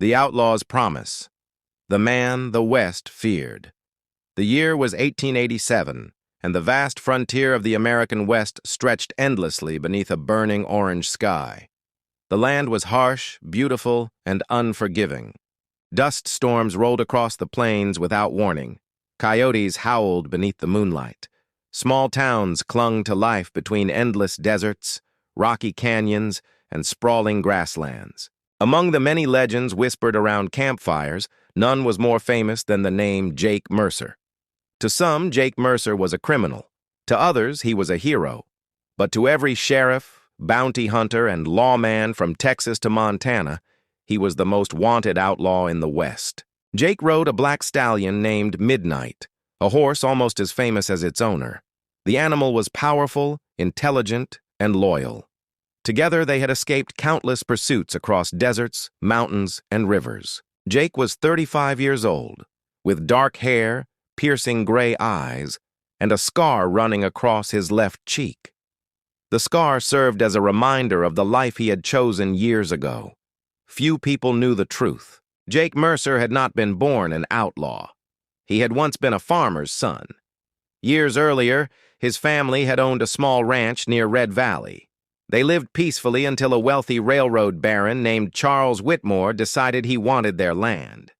The Outlaw's Promise. The Man the West Feared. The year was 1887, and the vast frontier of the American West stretched endlessly beneath a burning orange sky. The land was harsh, beautiful, and unforgiving. Dust storms rolled across the plains without warning. Coyotes howled beneath the moonlight. Small towns clung to life between endless deserts, rocky canyons, and sprawling grasslands. Among the many legends whispered around campfires, none was more famous than the name Jake Mercer. To some, Jake Mercer was a criminal. To others, he was a hero. But to every sheriff, bounty hunter, and lawman from Texas to Montana, he was the most wanted outlaw in the West. Jake rode a black stallion named Midnight, a horse almost as famous as its owner. The animal was powerful, intelligent, and loyal. Together, they had escaped countless pursuits across deserts, mountains, and rivers. Jake was 35 years old, with dark hair, piercing gray eyes, and a scar running across his left cheek. The scar served as a reminder of the life he had chosen years ago. Few people knew the truth. Jake Mercer had not been born an outlaw. He had once been a farmer's son. Years earlier, his family had owned a small ranch near Red Valley. They lived peacefully until a wealthy railroad baron named Charles Whitmore decided he wanted their land.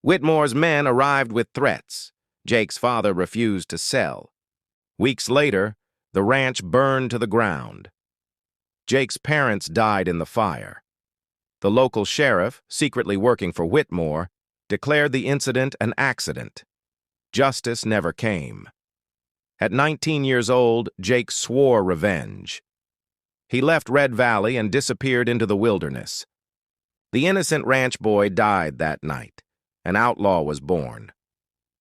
Whitmore's men arrived with threats. Jake's father refused to sell. Weeks later, the ranch burned to the ground. Jake's parents died in the fire. The local sheriff, secretly working for Whitmore, declared the incident an accident. Justice never came. At 19 years old, Jake swore revenge. He left Red Valley and disappeared into the wilderness. The innocent ranch boy died that night. An outlaw was born.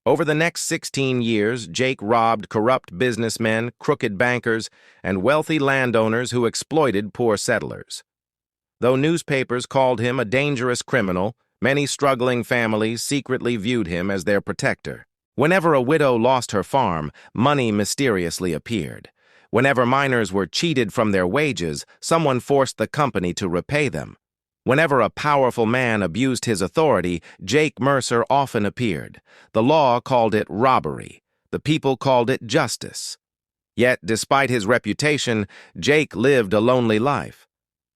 Over the next 16 years, Jake robbed corrupt businessmen, crooked bankers, and wealthy landowners who exploited poor settlers. Though newspapers called him a dangerous criminal, many struggling families secretly viewed him as their protector. Whenever a widow lost her farm, money mysteriously appeared. Whenever miners were cheated from their wages, someone forced the company to repay them. Whenever a powerful man abused his authority, Jake Mercer often appeared. The law called it robbery. The people called it justice. Yet, despite his reputation, Jake lived a lonely life.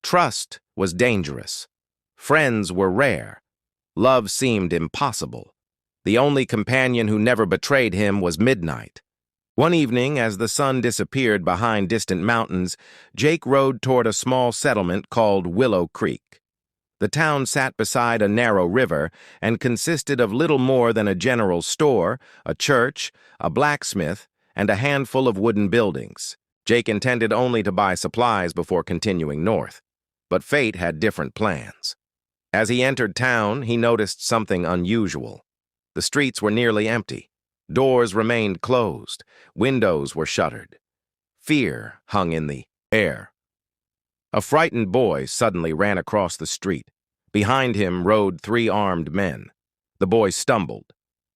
Trust was dangerous. Friends were rare. Love seemed impossible. The only companion who never betrayed him was Midnight. One evening, as the sun disappeared behind distant mountains, Jake rode toward a small settlement called Willow Creek. The town sat beside a narrow river and consisted of little more than a general store, a church, a blacksmith, and a handful of wooden buildings. Jake intended only to buy supplies before continuing north, but fate had different plans. As he entered town, he noticed something unusual. The streets were nearly empty. Doors remained closed. Windows were shuttered. Fear hung in the air. A frightened boy suddenly ran across the street. Behind him rode 3 armed men. The boy stumbled.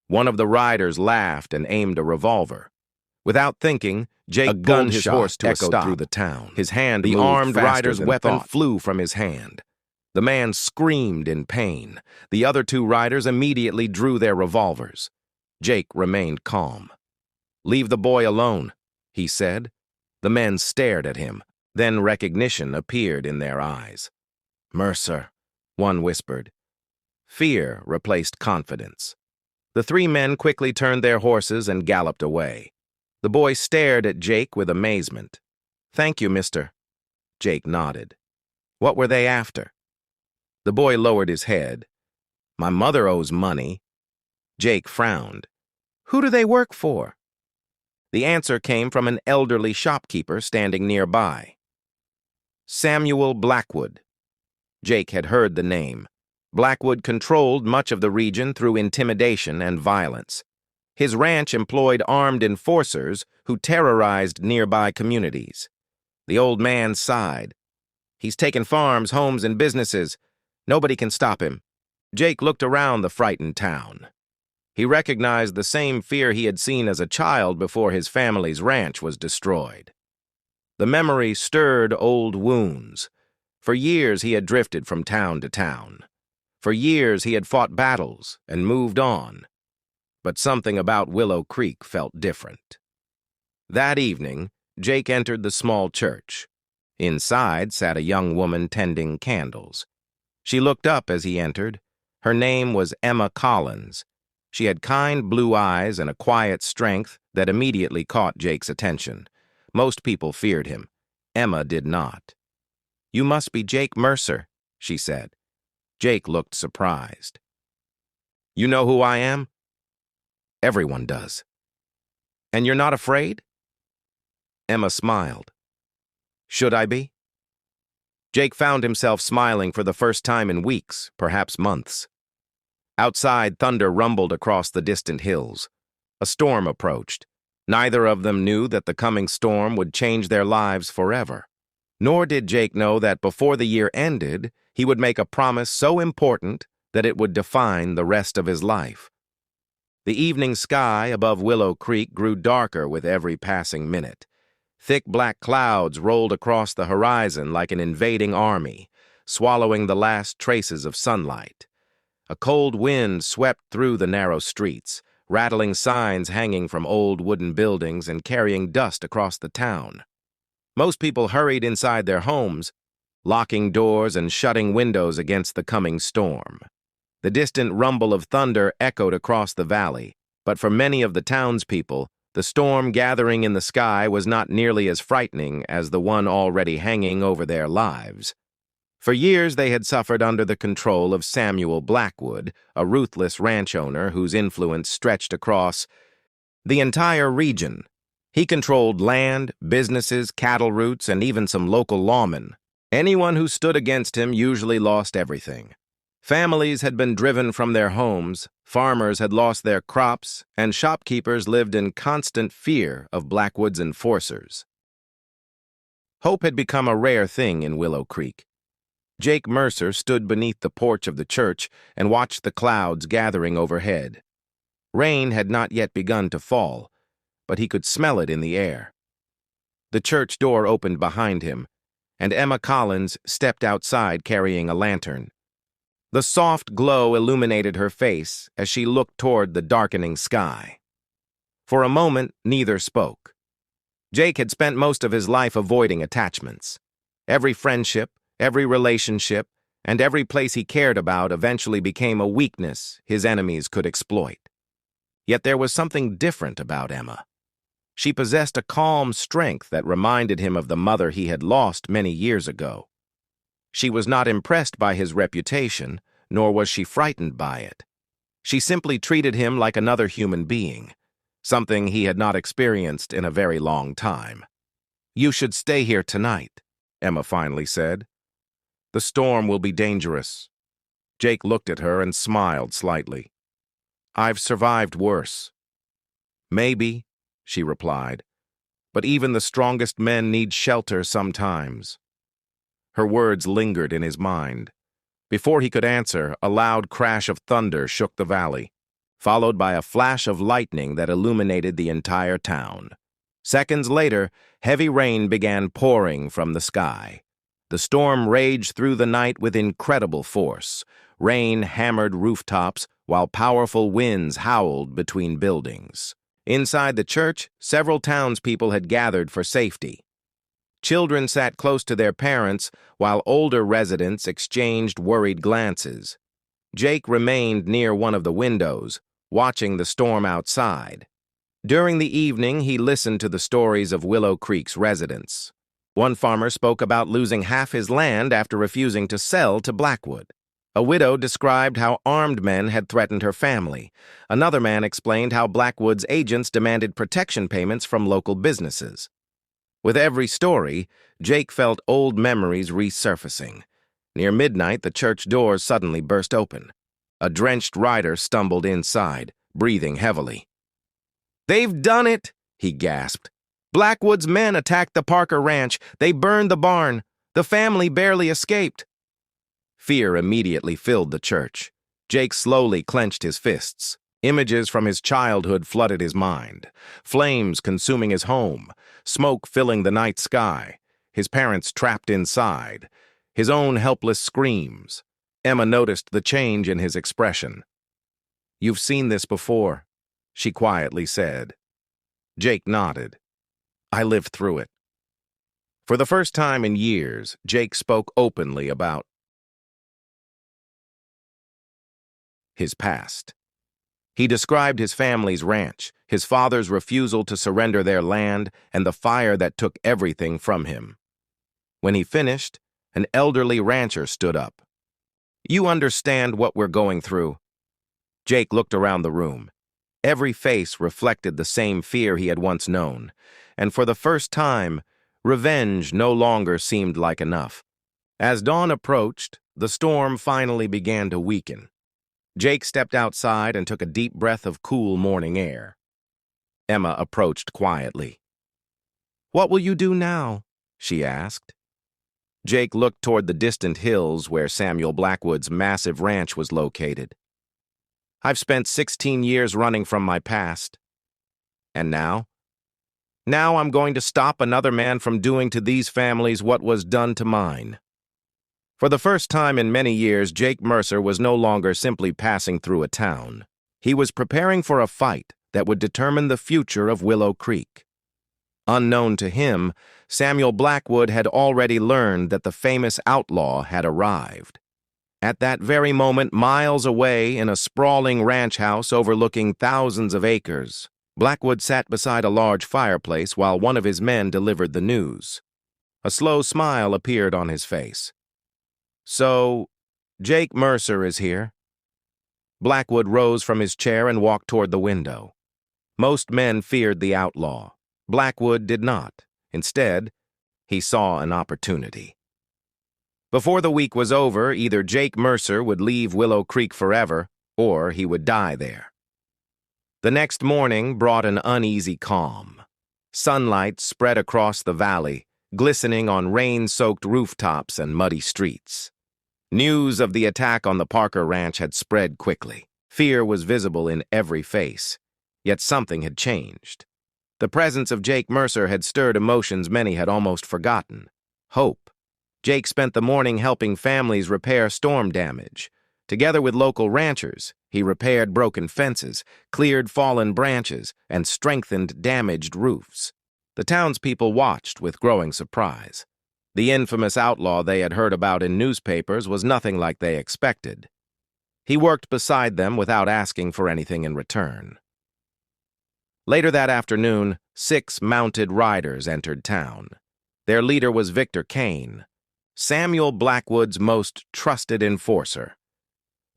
One of the riders laughed and aimed a revolver. Without thinking, Jake pulled his horse to a stop through the town. His hand moved. The armed rider's weapon flew from his hand. The man screamed in pain. The other 2 riders immediately drew their revolvers. Jake remained calm. "Leave the boy alone," he said. The men stared at him. Then recognition appeared in their eyes. "Mercer," one whispered. Fear replaced confidence. The 3 men quickly turned their horses and galloped away. The boy stared at Jake with amazement. "Thank you, mister." Jake nodded. What were they after? The boy lowered his head. "My mother owes money." Jake frowned. "Who do they work for?" The answer came from an elderly shopkeeper standing nearby. Samuel Blackwood. Jake had heard the name. Blackwood controlled much of the region through intimidation and violence. His ranch employed armed enforcers who terrorized nearby communities. The old man sighed. "He's taken farms, homes, and businesses. Nobody can stop him." Jake looked around the frightened town. He recognized the same fear he had seen as a child before his family's ranch was destroyed. The memory stirred old wounds. For years he had drifted from town to town. For years he had fought battles and moved on, but something about Willow Creek felt different. That evening, Jake entered the small church. Inside sat a young woman tending candles. She looked up as he entered. Her name was Emma Collins. She had kind blue eyes and a quiet strength that immediately caught Jake's attention. Most people feared him. Emma did not. "You must be Jake Mercer," she said. Jake looked surprised. "You know who I am?" "Everyone does." "And you're not afraid?" Emma smiled. "Should I be?" Jake found himself smiling for the first time in weeks, perhaps months. Outside, thunder rumbled across the distant hills. A storm approached. Neither of them knew that the coming storm would change their lives forever. Nor did Jake know that before the year ended, he would make a promise so important that it would define the rest of his life. The evening sky above Willow Creek grew darker with every passing minute. Thick black clouds rolled across the horizon like an invading army, swallowing the last traces of sunlight. A cold wind swept through the narrow streets, rattling signs hanging from old wooden buildings and carrying dust across the town. Most people hurried inside their homes, locking doors and shutting windows against the coming storm. The distant rumble of thunder echoed across the valley, but for many of the townspeople, the storm gathering in the sky was not nearly as frightening as the one already hanging over their lives. For years they had suffered under the control of Samuel Blackwood, a ruthless ranch owner whose influence stretched across the entire region. He controlled land, businesses, cattle routes, and even some local lawmen. Anyone who stood against him usually lost everything. Families had been driven from their homes, farmers had lost their crops, and shopkeepers lived in constant fear of Blackwood's enforcers. Hope had become a rare thing in Willow Creek. Jake Mercer stood beneath the porch of the church and watched the clouds gathering overhead. Rain had not yet begun to fall, but he could smell it in the air. The church door opened behind him, and Emma Collins stepped outside carrying a lantern. The soft glow illuminated her face as she looked toward the darkening sky. For a moment, neither spoke. Jake had spent most of his life avoiding attachments. Every friendship, every relationship, and every place he cared about eventually became a weakness his enemies could exploit. Yet there was something different about Emma. She possessed a calm strength that reminded him of the mother he had lost many years ago. She was not impressed by his reputation, nor was she frightened by it. She simply treated him like another human being, something he had not experienced in a very long time. "You should stay here tonight," Emma finally said. "The storm will be dangerous." Jake looked at her and smiled slightly. "I've survived worse." "Maybe," she replied, "but even the strongest men need shelter sometimes." Her words lingered in his mind. Before he could answer, a loud crash of thunder shook the valley, followed by a flash of lightning that illuminated the entire town. Seconds later, heavy rain began pouring from the sky. The storm raged through the night with incredible force. Rain hammered rooftops, while powerful winds howled between buildings. Inside the church, several townspeople had gathered for safety. Children sat close to their parents, while older residents exchanged worried glances. Jake remained near one of the windows, watching the storm outside. During the evening, he listened to the stories of Willow Creek's residents. One farmer spoke about losing half his land after refusing to sell to Blackwood. A widow described how armed men had threatened her family. Another man explained how Blackwood's agents demanded protection payments from local businesses. With every story, Jake felt old memories resurfacing. Near midnight, the church doors suddenly burst open. A drenched rider stumbled inside, breathing heavily. "They've done it!" he gasped. "Blackwood's men attacked the Parker Ranch. They burned the barn. The family barely escaped." Fear immediately filled the church. Jake slowly clenched his fists. Images from his childhood flooded his mind. Flames consuming his home, smoke filling the night sky, his parents trapped inside, his own helpless screams. Emma noticed the change in his expression. "You've seen this before," she quietly said. Jake nodded. "I lived through it." For the first time in years, Jake spoke openly about his past. He described his family's ranch, his father's refusal to surrender their land, and the fire that took everything from him. When he finished, an elderly rancher stood up. "You understand what we're going through." Jake looked around the room. Every face reflected the same fear he had once known, and for the first time, revenge no longer seemed like enough. As dawn approached, the storm finally began to weaken. Jake stepped outside and took a deep breath of cool morning air. Emma approached quietly. "What will you do now?" she asked. Jake looked toward the distant hills where Samuel Blackwood's massive ranch was located. "I've spent 16 years running from my past. And now? Now I'm going to stop another man from doing to these families what was done to mine." For the first time in many years, Jake Mercer was no longer simply passing through a town. He was preparing for a fight that would determine the future of Willow Creek. Unknown to him, Samuel Blackwood had already learned that the famous Outlaw had arrived. At that very moment, miles away in a sprawling ranch house overlooking thousands of acres, Blackwood sat beside a large fireplace while one of his men delivered the news. A slow smile appeared on his face. "So, Jake Mercer is here?" Blackwood rose from his chair and walked toward the window. Most men feared the outlaw. Blackwood did not. Instead, he saw an opportunity. Before the week was over, either Jake Mercer would leave Willow Creek forever, or he would die there. The next morning brought an uneasy calm. Sunlight spread across the valley, glistening on rain-soaked rooftops and muddy streets. News of the attack on the Parker Ranch had spread quickly. Fear was visible in every face, yet something had changed. The presence of Jake Mercer had stirred emotions many had almost forgotten. Hope. Jake spent the morning helping families repair storm damage. Together with local ranchers, he repaired broken fences, cleared fallen branches, and strengthened damaged roofs. The townspeople watched with growing surprise. The infamous outlaw they had heard about in newspapers was nothing like they expected. He worked beside them without asking for anything in return. Later that afternoon, 6 mounted riders entered town. Their leader was Victor Kane, Samuel Blackwood's most trusted enforcer.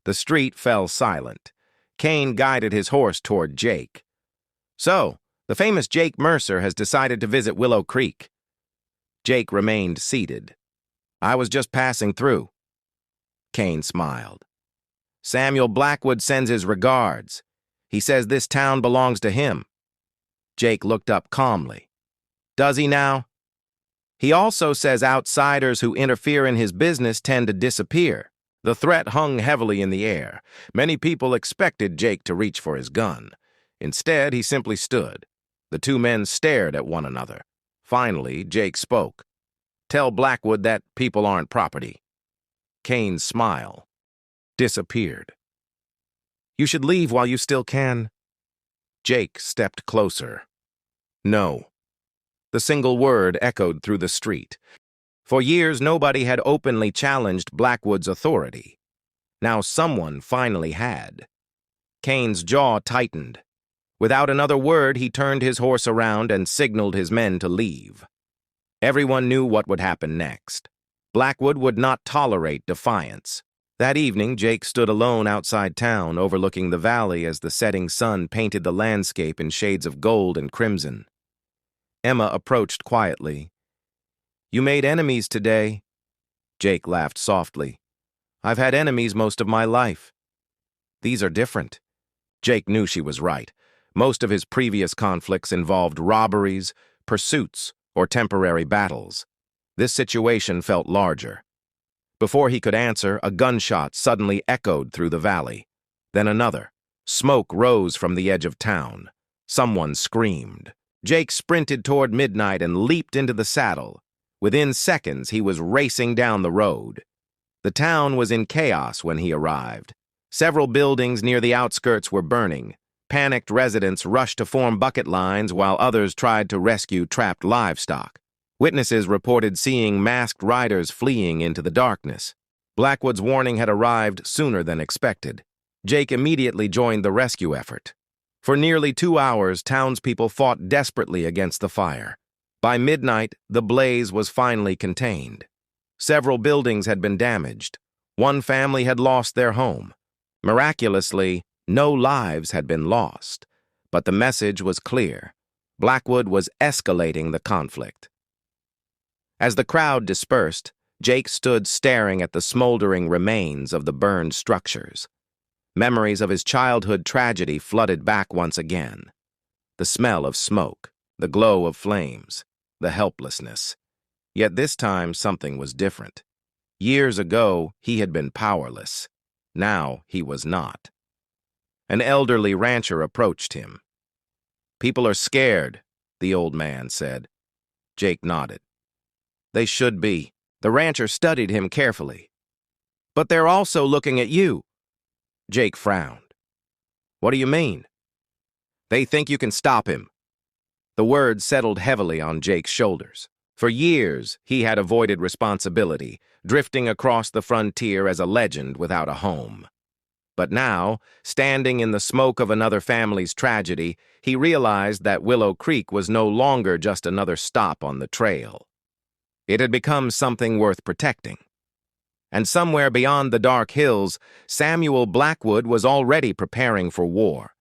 The street fell silent. Kane guided his horse toward Jake. "So, the famous Jake Mercer has decided to visit Willow Creek." Jake remained seated. "I was just passing through." Kane smiled. "Samuel Blackwood sends his regards. He says this town belongs to him." Jake looked up calmly. "Does he now?" "He also says outsiders who interfere in his business tend to disappear." The threat hung heavily in the air. Many people expected Jake to reach for his gun. Instead, he simply stood. The two men stared at one another. Finally, Jake spoke. "Tell Blackwood that people aren't property." Kane's smile disappeared. "You should leave while you still can." Jake stepped closer. "No." The single word echoed through the street. For years, nobody had openly challenged Blackwood's authority. Now someone finally had. Kane's jaw tightened. Without another word, he turned his horse around and signaled his men to leave. Everyone knew what would happen next. Blackwood would not tolerate defiance. That evening, Jake stood alone outside town, overlooking the valley as the setting sun painted the landscape in shades of gold and crimson. Emma approached quietly. "You made enemies today." Jake laughed softly. "I've had enemies most of my life." "These are different." Jake knew she was right. Most of his previous conflicts involved robberies, pursuits, or temporary battles. This situation felt larger. Before he could answer, a gunshot suddenly echoed through the valley. Then another. Smoke rose from the edge of town. Someone screamed. Jake sprinted toward midnight and leaped into the saddle. Within seconds, he was racing down the road. The town was in chaos when he arrived. Several buildings near the outskirts were burning. Panicked residents rushed to form bucket lines while others tried to rescue trapped livestock. Witnesses reported seeing masked riders fleeing into the darkness. Blackwood's warning had arrived sooner than expected. Jake immediately joined the rescue effort. For nearly 2 hours, townspeople fought desperately against the fire. By midnight, the blaze was finally contained. Several buildings had been damaged. One family had lost their home. Miraculously, no lives had been lost. But the message was clear. Blackwood was escalating the conflict. As the crowd dispersed, Jake stood staring at the smoldering remains of the burned structures. Memories of his childhood tragedy flooded back once again. The smell of smoke, the glow of flames, the helplessness. Yet this time something was different. Years ago, he had been powerless. Now he was not. An elderly rancher approached him. "People are scared," the old man said. Jake nodded. "They should be." The rancher studied him carefully. "But they're also looking at you." Jake frowned. "What do you mean?" "They think you can stop him." The words settled heavily on Jake's shoulders. For years, he had avoided responsibility, drifting across the frontier as a legend without a home. But now, standing in the smoke of another family's tragedy, he realized that Willow Creek was no longer just another stop on the trail. It had become something worth protecting. And somewhere beyond the dark hills, Samuel Blackwood was already preparing for war.